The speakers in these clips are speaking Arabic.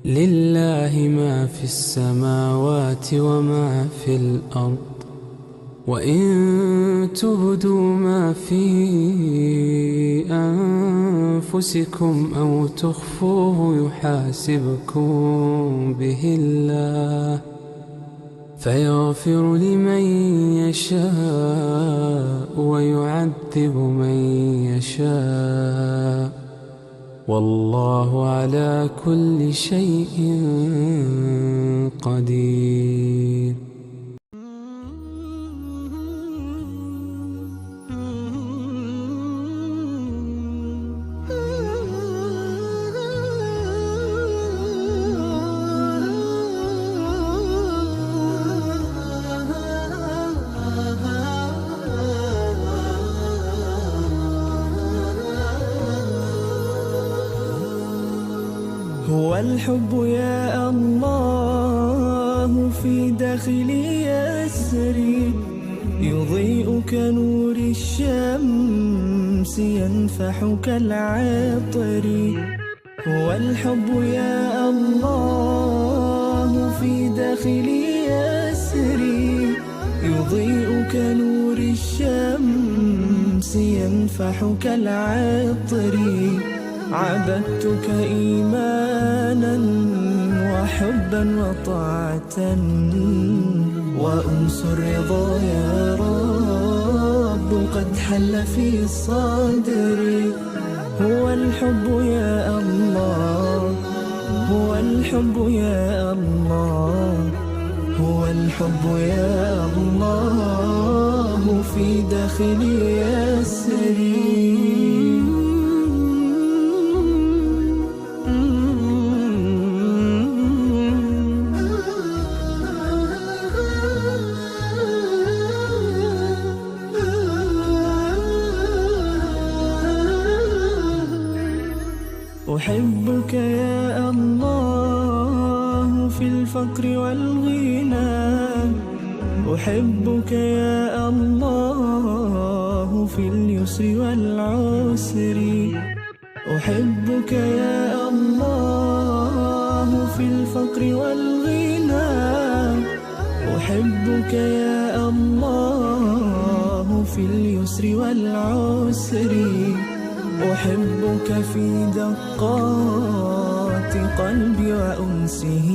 لله ما في السماوات وما في الأرض، وإن تبدوا ما في أنفسكم أو تخفوه يحاسبكم به الله، فيغفر لمن يشاء ويعذب من يشاء، والله على كل شيء قدير. هو الحب يا الله في داخلي يسري، يضيء كنور الشمس ينفح كالعطر. هو الحب يا الله في داخلي يسري، يضيء كنور الشمس ينفح كالعطر. عبدتك إيمانا وحبا وطاعة، وأنس الرضا يا رب قد حل في صدري. هو الحب يا الله، هو الحب يا الله، هو الحب يا الله في داخلي يسري. أحبك يا الله في الفقر والغنى، أحبك يا الله في اليسر والعسر. أحبك يا الله في الفقر والغنى، أحبك يا الله في اليسر والعسر. أحبك في دقات قلبي وأنسه،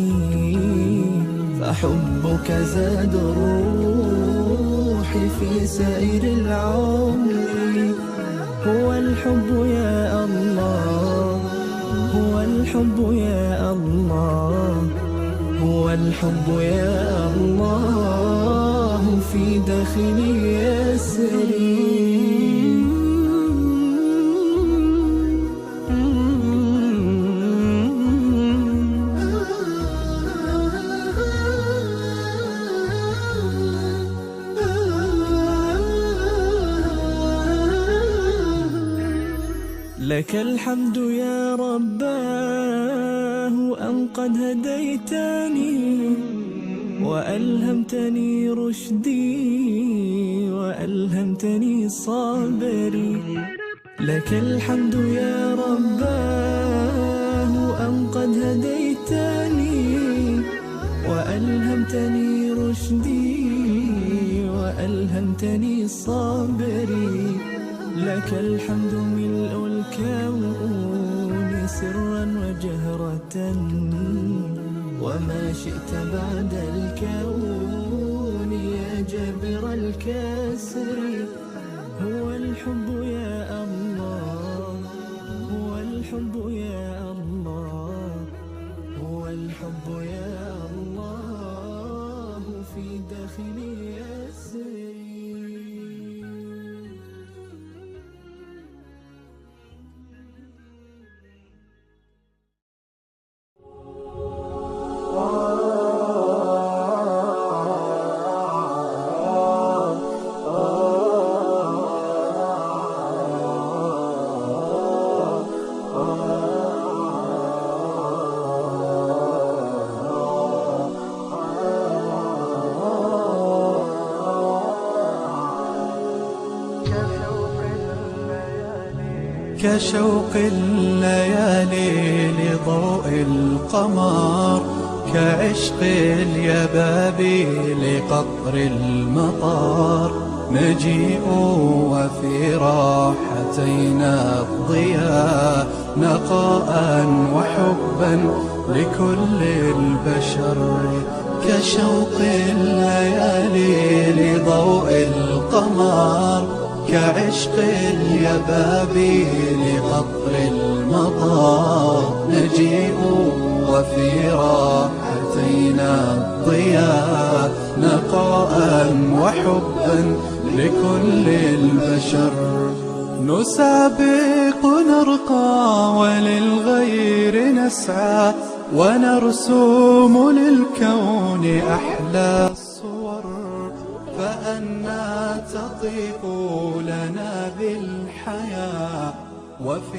فحبك زاد الروح في سائر العمر. هو الحب يا الله، هو الحب يا الله، هو الحب يا الله في داخلي يسري. لك الحمد يا رباه أن قد هديتني، وألهمتني رشدي وألهمتني صبري. لك الحمد يا رباه أن قد هديتني، وألهمتني رشدي وألهمتني صبري. لك الحمد ملء الكون سرا وجهرة، وما شئت بعد الكون يا جابر الكسر. هو الحب يا الله، هو الحب يا الله، هو الحب يا الله في داخلي يسري. كشوق الليالي لضوء القمر كعشق اليبابيل قطر المطار نجيء وفي راحتينا الضياء نقاء وحبا لكل البشر كشوق الليالي لضوء القمر كعشق اليبابيل قطر المطار نجيء وفي راحتينا الضياء نقاء وحبا لكل البشر نسابق نرقى وللغير نسعى ونرسم للكون أحلى الصور فأنا تطيق لنا بالحياة وفي